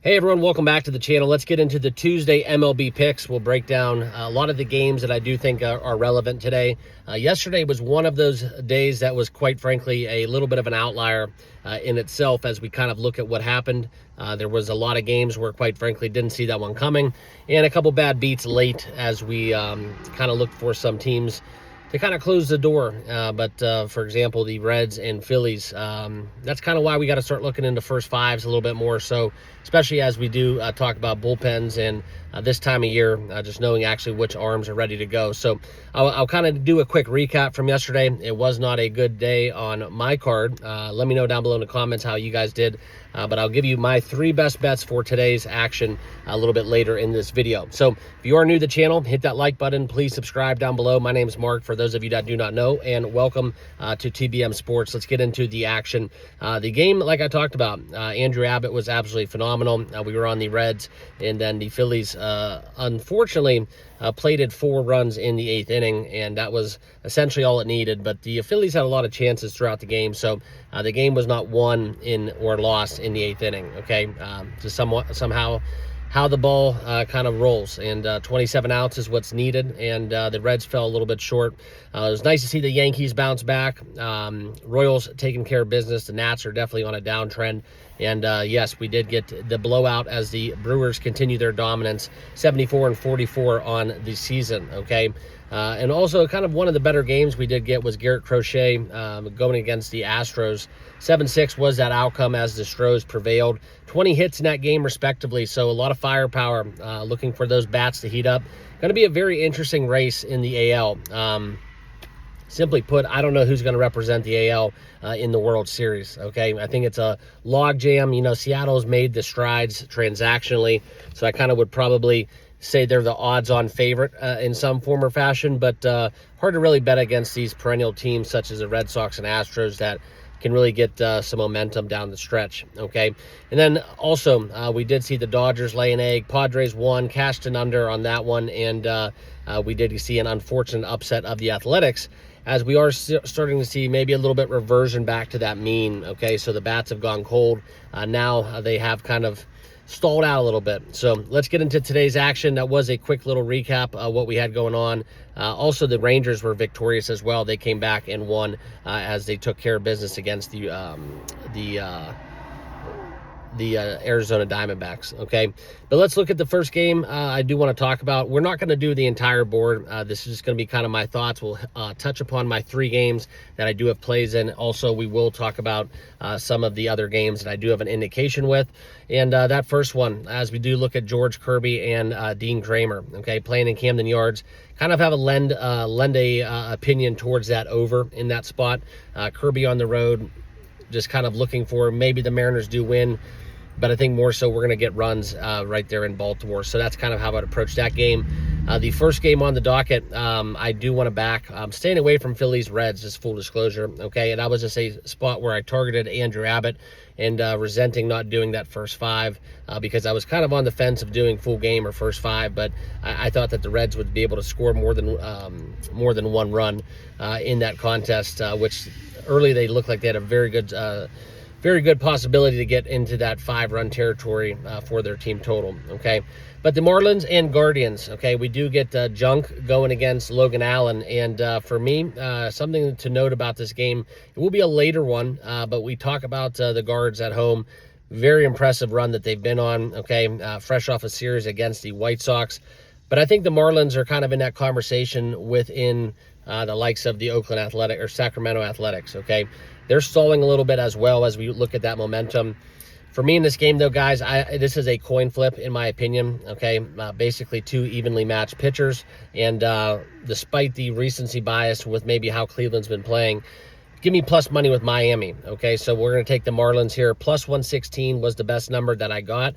Hey everyone, welcome back to the channel. Let's get into the Tuesday MLB picks. We'll break down a lot of the games that I do think are relevant today. Yesterday was one of those days that was, quite frankly, a little bit of an outlier in itself as we kind of look at what happened. There was a lot of games where, quite frankly, didn't see that one coming, and a couple bad beats late as we kind of looked for some teams to kind of close the door. But for example, the Reds and Phillies, that's kind of why we got to start looking into first fives a little bit more so, especially as we do talk about bullpens and this time of year, just knowing actually which arms are ready to go. So I'll kind of do a quick recap from yesterday. It was not a good day on my card. Let me know down below in the comments how you guys did. But I'll give you my 3 best bets for today's action a little bit later in this video. So if you are new to the channel, hit that like button. Please subscribe down below. My name is Mark, for those of you that do not know, and welcome to TBM Sports. Let's get into the action. The game, like I talked about, Andrew Abbott was absolutely phenomenal. We were on the Reds, and then the Phillies, unfortunately, plated 4 runs in the 8th inning, and that was essentially all it needed. But the Phillies had a lot of chances throughout the game, so the game was not won in or lost in the 8th inning. Okay, just somehow how the ball kind of rolls, and 27 outs is what's needed, and the Reds fell a little bit short. It was nice to see the Yankees bounce back. Royals taking care of business. The Nats are definitely on a downtrend, and yes, we did get the blowout as the Brewers continue their dominance, 74-44 on the season. Okay, and also kind of one of the better games we did get was Garrett Crochet going against the Astros. 7-6 was that outcome as the Stros prevailed. 20 hits in that game respectively, so a lot of firepower, looking for those bats to heat up. Going to be a very interesting race in the AL. Simply put, I don't know who's going to represent the AL in the World Series, okay? I think it's a logjam. You know, Seattle's made the strides transactionally, so I kind of would probably say they're the odds-on favorite in some form or fashion, but hard to really bet against these perennial teams such as the Red Sox and Astros that can really get some momentum down the stretch, okay? And then also, we did see the Dodgers lay an egg. Padres won, cashed an under on that one, and we did see an unfortunate upset of the Athletics, as we are starting to see maybe a little bit reversion back to that mean, okay? So the bats have gone cold. Now they have kind of stalled out a little bit. So let's get into today's action. That was a quick little recap of what we had going on. Also, the Rangers were victorious as well. They came back and won as they took care of business against the Arizona Diamondbacks, okay? But let's look at the first game I do want to talk about. We're not going to do the entire board. This is just going to be kind of my thoughts. We'll touch upon my 3 games that I do have plays in. Also, we will talk about some of the other games that I do have an indication with. And that first one, as we do look at George Kirby and Dean Kramer, okay, playing in Camden Yards, kind of have a lend a opinion towards that over in that spot. Kirby on the road, just kind of looking for maybe the Mariners do win, but I think more so we're going to get runs right there in Baltimore. So that's kind of how I'd approach that game. The first game on the docket, I do want to back. I'm staying away from Phillies Reds, just full disclosure, okay? And I was just a spot where I targeted Andrew Abbott and resenting not doing that first 5 because I was kind of on the fence of doing full game or first 5, but I thought that the Reds would be able to score more than 1 run in that contest, which early they looked like they had a very good possibility to get into that 5-run territory for their team total, okay? But the Marlins and Guardians, okay, we do get Junk going against Logan Allen, and for me, something to note about this game, it will be a later one, but we talk about the Guards at home. Very impressive run that they've been on, okay, fresh off a series against the White Sox. But I think the Marlins are kind of in that conversation within the likes of the Oakland Athletic or Sacramento Athletics, okay? They're stalling a little bit as well as we look at that momentum. For me in this game, though, guys, this is a coin flip, in my opinion, okay? Basically 2 evenly matched pitchers, and despite the recency bias with maybe how Cleveland's been playing, give me plus money with Miami, okay? So we're going to take the Marlins here. Plus 116 was the best number that I got.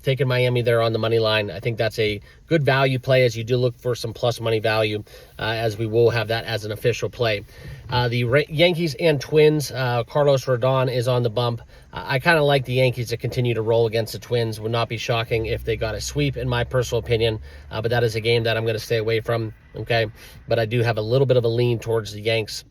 Taking Miami there on the money line, I think that's a good value play as you do look for some plus money value, as we will have that as an official play. The Yankees and Twins, Carlos Rodon is on the bump. I kind of like the Yankees to continue to roll against the Twins. Would not be shocking if they got a sweep, in my personal opinion, but that is a game that I'm going to stay away from, okay? But I do have a little bit of a lean towards the Yanks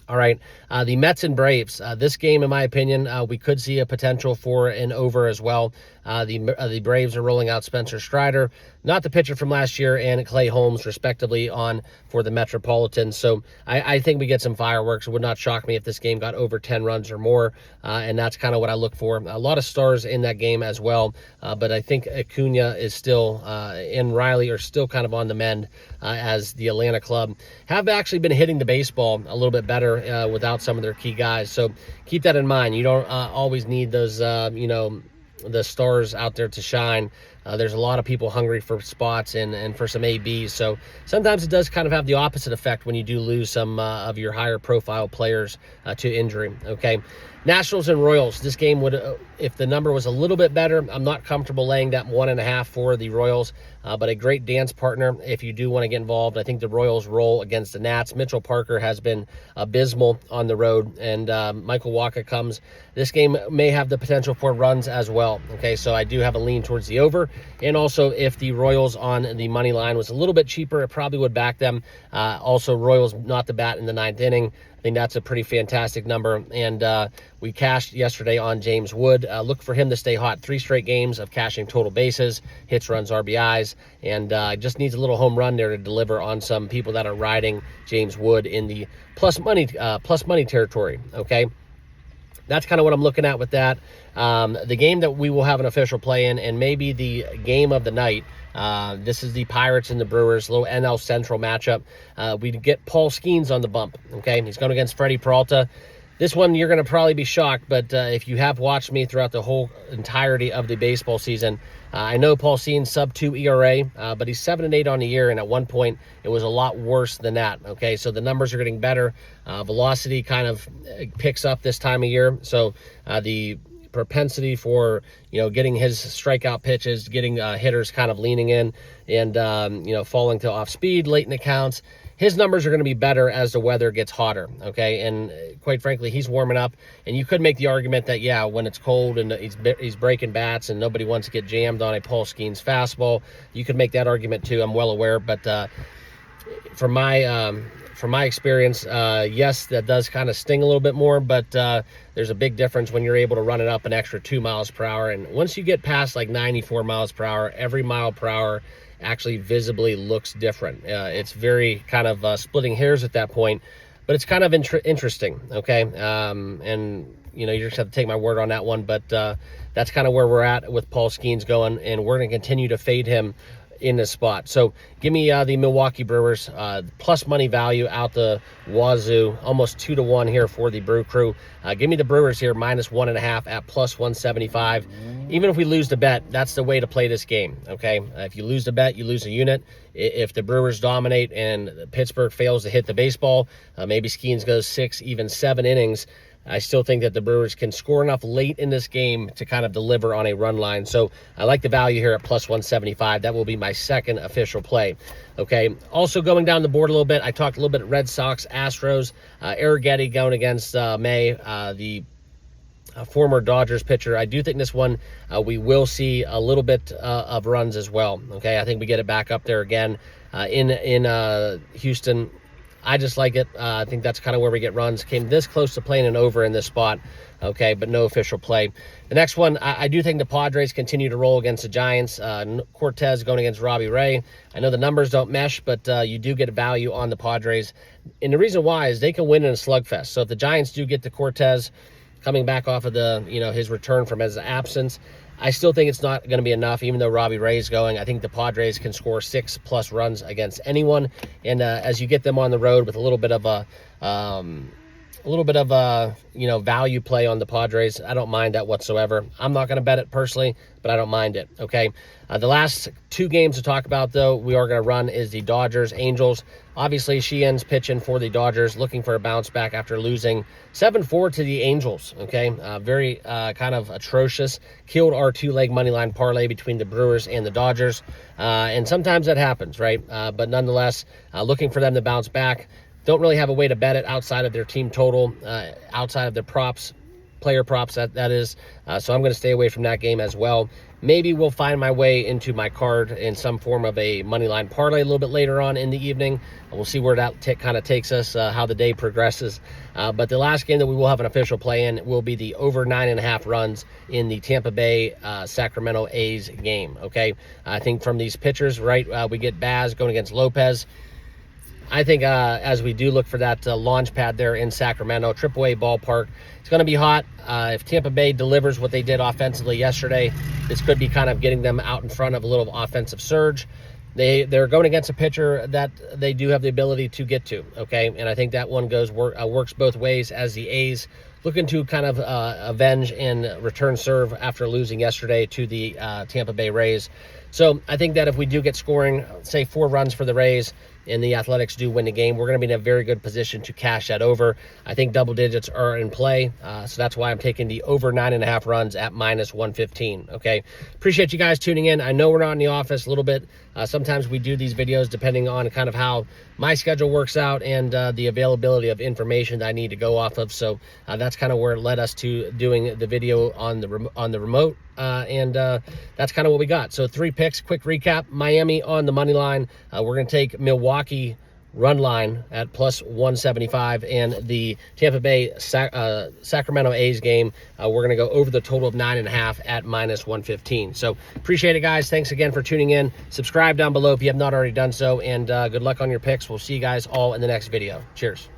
All right, the Mets and Braves. This game, in my opinion, we could see a potential for an over as well. The Braves are rolling out Spencer Strider, not the pitcher from last year, and Clay Holmes, respectively, on for the Metropolitans. So I think we get some fireworks. It would not shock me if this game got over 10 runs or more, and that's kind of what I look for. A lot of stars in that game as well, but I think Acuna is still, and Riley are still kind of on the mend as the Atlanta club have actually been hitting the baseball a little bit better without some of their key guys. So keep that in mind. You don't always need those, the stars out there to shine. There's a lot of people hungry for spots and for some ABs. So sometimes it does kind of have the opposite effect when you do lose some of your higher profile players to injury. Okay. Nationals and Royals. This game would, if the number was a little bit better, I'm not comfortable laying that 1.5 for the Royals, but a great dance partner if you do want to get involved. I think the Royals roll against the Nats. Mitchell Parker has been abysmal on the road, and Michael Wacha comes. This game may have the potential for runs as well. Okay, so I do have a lean towards the over, and also if the Royals on the money line was a little bit cheaper, it probably would back them. Also, Royals not to bat in the 9th inning. I think that's a pretty fantastic number, and we cashed yesterday on James Wood. Look for him to stay hot. 3 straight games of cashing total bases, hits, runs, RBIs, and just needs a little home run there to deliver on some people that are riding James Wood in the plus money territory. Okay, that's kind of what I'm looking at with that. The game that we will have an official play in, and maybe the game of the night. This is the Pirates and the Brewers, little NL Central matchup. We get Paul Skeens on the bump. Okay, he's going against Freddie Peralta. This one, you're going to probably be shocked, but if you have watched me throughout the whole entirety of the baseball season, I know Paul Skeens sub-2 ERA, but he's 7-8 on the year, and at one point, it was a lot worse than that. Okay, so the numbers are getting better. Velocity kind of picks up this time of year, so the propensity for getting his strikeout pitches, getting hitters kind of leaning in and falling to off speed late in the counts. His numbers are going to be better as the weather gets hotter, okay? And quite frankly, he's warming up, and you could make the argument that, yeah, when it's cold and he's breaking bats and nobody wants to get jammed on a Paul Skeens fastball, you could make that argument too. I'm well aware, but from my experience, yes, that does kind of sting a little bit more, but there's a big difference when you're able to run it up an extra 2 miles per hour. And once you get past like 94 miles per hour, every mile per hour actually visibly looks different. It's very kind of splitting hairs at that point, but it's kind of interesting, okay? And you just have to take my word on that one, but that's kind of where we're at with Paul Skeens going, and we're going to continue to fade him in this spot. So give me the Milwaukee Brewers, plus money value out the wazoo, almost 2-1 here for the Brew Crew. Give me the Brewers here, minus 1.5 at plus 175. Even if we lose the bet, that's the way to play this game, okay? If you lose the bet, you lose a unit. If the Brewers dominate and Pittsburgh fails to hit the baseball, maybe Skeens goes 6, even 7 innings, I still think that the Brewers can score enough late in this game to kind of deliver on a run line. So I like the value here at plus 175. That will be my second official play. Okay, also going down the board a little bit, I talked a little bit Red Sox, Astros, Arrighetti going against May, the former Dodgers pitcher. I do think this one we will see a little bit of runs as well. Okay, I think we get it back up there again in Houston. I just like it. I think that's kind of where we get runs. Came this close to playing an over in this spot, okay, but no official play. The next one, I do think the Padres continue to roll against the Giants. Cortez going against Robbie Ray. I know the numbers don't mesh, but you do get a value on the Padres. And the reason why is they can win in a slugfest. So if the Giants do get to Cortez coming back off of the his return from his absence, I still think it's not going to be enough, even though Robbie Ray's going. I think the Padres can score 6+ runs against anyone, and as you get them on the road with a little bit of a value play on the Padres, I don't mind that whatsoever. I'm not going to bet it personally, but I don't mind it. Okay, the last 2 games to talk about, though, we are going to run is the Dodgers Angels. Obviously, Sheehan's pitching for the Dodgers, looking for a bounce back after losing 7-4 to the Angels. Okay, very kind of atrocious. Killed our 2-leg money line parlay between the Brewers and the Dodgers, and sometimes that happens, right? But nonetheless, looking for them to bounce back. Don't really have a way to bet it outside of their team total, outside of their props. player props, that is. So I'm going to stay away from that game as well. Maybe we'll find my way into my card in some form of a money line parlay a little bit later on in the evening. We'll see where that kind of takes us, how the day progresses. But the last game that we will have an official play in will be the over 9.5 runs in the Tampa Bay Sacramento A's game. Okay, I think from these pitchers, right, we get Baz going against Lopez. I think as we do look for that launch pad there in Sacramento, AAA ballpark, it's going to be hot. If Tampa Bay delivers what they did offensively yesterday, this could be kind of getting them out in front of a little offensive surge. They're going against a pitcher that they do have the ability to get to, okay? And I think that one works both ways as the A's looking to kind of avenge and return serve after losing yesterday to the Tampa Bay Rays. So I think that if we do get scoring, say 4 runs for the Rays, and the Athletics do win the game, we're going to be in a very good position to cash that over. I think double digits are in play, so that's why I'm taking the over 9.5 runs at -115, okay? Appreciate you guys tuning in. I know we're not in the office a little bit. Sometimes we do these videos depending on kind of how my schedule works out and the availability of information that I need to go off of. So that's kind of where it led us to doing the video on the remote. And that's kind of what we got. So 3 picks, quick recap. Miami on the money line. We're going to take Milwaukee run line at +175, and the Tampa Bay Sacramento A's game, we're going to go over the total of 9.5 at -115. So appreciate it, guys. Thanks again for tuning in. Subscribe down below if you have not already done so, and good luck on your picks. We'll see you guys all in the next video. Cheers.